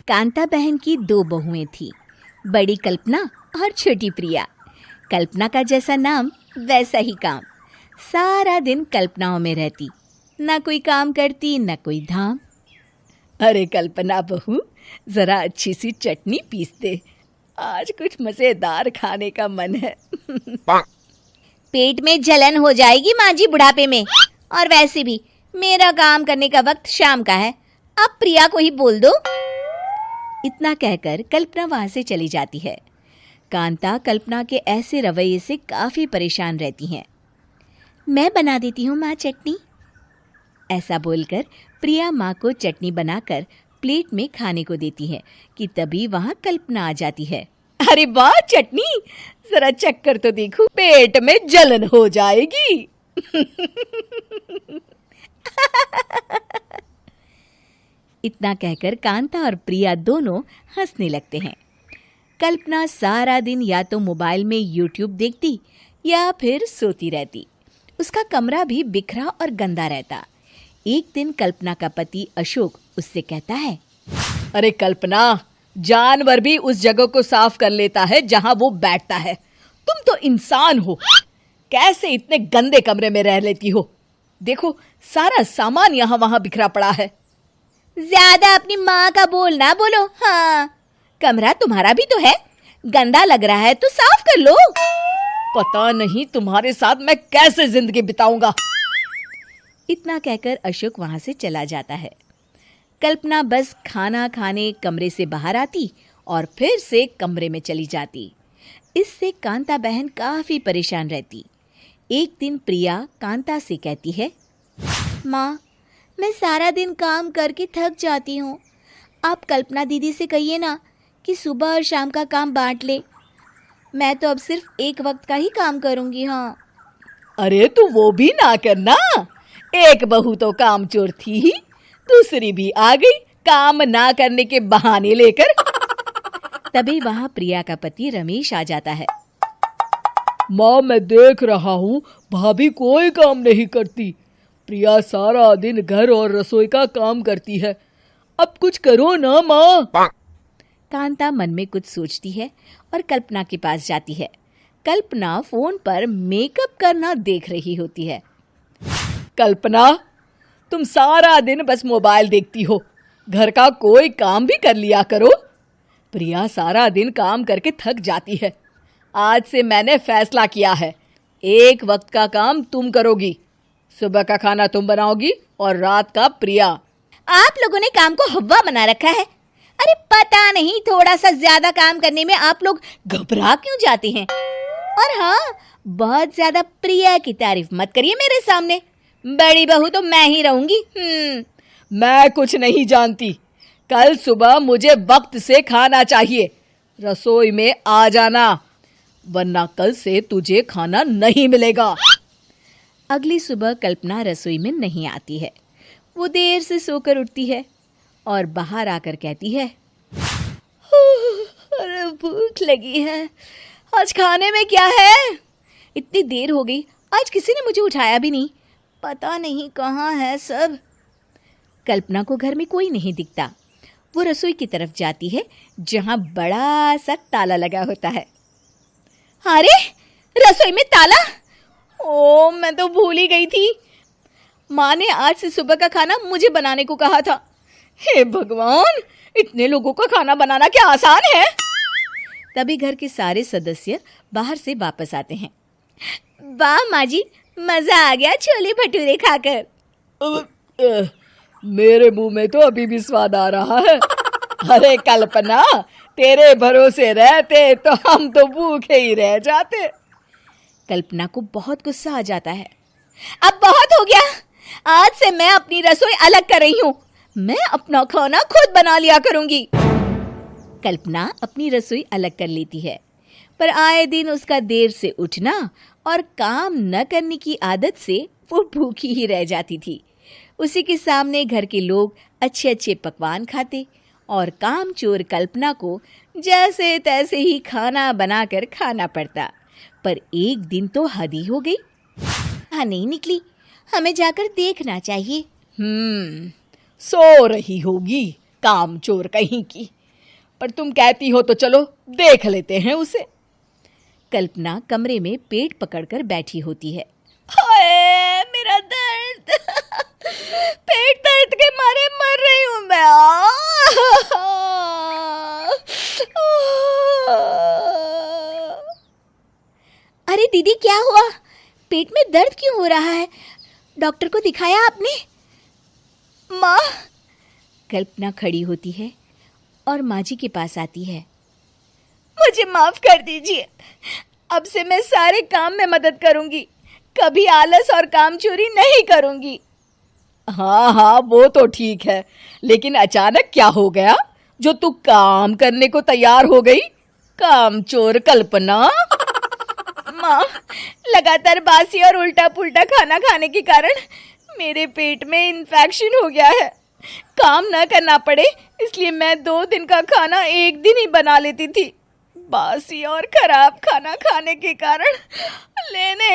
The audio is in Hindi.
कांता बहन की दो बहुएं थीं, बड़ी कल्पना और छोटी प्रिया। कल्पना का जैसा नाम वैसा ही काम। सारा दिन कल्पनाओं में रहती, ना कोई काम करती ना कोई धाम। अरे कल्पना बहू, जरा अच्छी सी चटनी पीस दे, आज कुछ मजेदार खाने का मन है। पेट में जलन हो जाएगी माँ जी बुढ़ापे में, और वैसे भी मेरा काम करने का वक्त शाम का है, अब प्रिया को ही बोल दो। इतना कहकर कल्पना वहां से चली जाती है। कांता कल्पना के ऐसे रवैये से काफी परेशान रहती हैं। मैं बना देती हूँ माँ चटनी, ऐसा बोलकर प्रिया माँ को चटनी बनाकर प्लेट में खाने को देती है कि तभी वहां कल्पना आ जाती है। अरे वाह चटनी, जरा चक्कर तो देखूं, पेट में जलन हो जाएगी। इतना कहकर कांता और प्रिया दोनों हंसने लगते हैं। कल्पना सारा दिन या तो मोबाइल में यूट्यूब देखती या फिर सोती रहती। उसका कमरा भी बिखरा और गंदा रहता। एक दिन कल्पना का पति अशोक उससे कहता है, अरे कल्पना, जानवर भी उस जगह को साफ कर लेता है जहां वो बैठता है, तुम तो इंसान हो, कैसे इतने गंदे कमरे में रह लेती हो? देखो सारा सामान यहाँ वहां बिखरा पड़ा है। ज्यादा अपनी माँ का बोल ना बोलो। हाँ, कमरा तुम्हारा भी तो है, गंदा लग रहा है तो साफ कर लो। पता नहीं तुम्हारे साथ मैं कैसे जिंदगी बिताऊंगा। इतना कहकर अशोक वहां से चला जाता है। कल्पना बस खाना खाने कमरे से बाहर आती और फिर से कमरे में चली जाती। इससे कांता बहन काफी परेशान रहती। एक दिन प्रिया कांता से कहती है, माँ, मैं सारा दिन काम करके थक जाती हूँ, आप कल्पना दीदी से कहिए ना कि सुबह और शाम का काम बांट ले। मैं तो अब सिर्फ एक वक्त का ही काम करूँगी। हाँ। अरे तू वो भी ना करना, एक बहू तो कामचोर थी ही, दूसरी भी आ गई काम ना करने के बहाने लेकर। तभी वहां प्रिया का पति रमेश आ जाता है। माँ, मैं देख रहा हूँ भाभी कोई काम नहीं करती, प्रिया सारा दिन घर और रसोई का काम करती है, अब कुछ करो ना माँ। कांता मन में कुछ सोचती है और कल्पना के पास जाती है। कल्पना फोन पर मेकअप करना देख रही होती है। कल्पना, तुम सारा दिन बस मोबाइल देखती हो, घर का कोई काम भी कर लिया करो। प्रिया सारा दिन काम करके थक जाती है। आज से मैंने फैसला किया है, एक वक्त का काम तुम करोगी, सुबह का खाना तुम बनाओगी और रात का प्रिया। आप लोगों ने काम को हव्वा बना रखा है। अरे पता नहीं थोड़ा सा ज्यादा काम करने में आप लोग घबरा क्यों जाते हैं। और हाँ, बहुत ज्यादा प्रिया की तारीफ मत करिए मेरे सामने, बड़ी बहू तो मैं ही रहूंगी। मैं कुछ नहीं जानती, कल सुबह मुझे वक्त से खाना चाहिए, रसोई में आ जाना, वरना कल से तुझे खाना नहीं मिलेगा। अगली सुबह कल्पना रसोई में नहीं आती है। वो देर से सोकर उठती है और बाहर आकर कहती है, अरे भूख लगी है, आज खाने में क्या है? इतनी देर हो गई, आज किसी ने मुझे उठाया भी नहीं, पता नहीं कहाँ है सब। कल्पना को घर में कोई नहीं दिखता। वो रसोई की तरफ जाती है जहां बड़ा सा ताला लगा होता है। अरे रसोई में ताला? ओ, मैं तो भूल ही गई थी। माँ ने आज से सुबह का खाना मुझे बनाने को कहा था। हे भगवान, इतने लोगों का खाना बनाना क्या आसान है? तभी घर के सारे सदस्य बाहर से वापस आते हैं। वाह माँ जी, मजा आ गया छोले भटूरे खाकर। मेरे मुंह में तो अभी भी स्वाद आ रहा है। अरे कल्पना, तेरे भरोसे रहते तो हम तो भूखे ही रह जाते। कल्पना को बहुत गुस्सा आ जाता है। अब बहुत हो गया, आज से मैं अपनी रसोई अलग कर रही हूँ, मैं अपना खाना खुद बना लिया करूंगी। कल्पना अपनी रसोई अलग कर लेती है, पर आए दिन उसका देर से उठना और काम न करने की आदत से वो भूखी ही रह जाती थी। उसी के सामने घर के लोग अच्छे अच्छे पकवान खाते और कामचोर कल्पना को जैसे तैसे ही खाना बनाकर खाना पड़ता। पर एक दिन तो हद ही हो गई। हाँ, नहीं निकली, हमें जाकर देखना चाहिए। सो रही होगी, काम चोर कहीं की। पर तुम कहती हो तो चलो देख लेते हैं उसे। कल्पना कमरे में पेट पकड़कर बैठी होती है। हाय मेरा दर्द, पेट दर्द के मारे मर रही हूँ मैं। अरे दीदी क्या हुआ? पेट में दर्द क्यों हो रहा है? डॉक्टर को दिखाया आपने? माँ, कल्पना खड़ी होती है और माँ जी के पास आती है। मुझे माफ कर दीजिए, अब से मैं सारे काम में मदद करूंगी, कभी आलस और काम चोरी नहीं करूंगी। हाँ हाँ वो तो ठीक है, लेकिन अचानक क्या हो गया जो तू काम करने को तैयार हो गई? काम चोर कल्पना। माँ, लगातार बासी और उल्टा पुल्टा खाना खाने के कारण मेरे पेट में इन्फेक्शन हो गया है। काम न करना पड़े इसलिए मैं 2 दिन का खाना एक दिन ही बना लेती थी। बासी और खराब खाना खाने के कारण लेने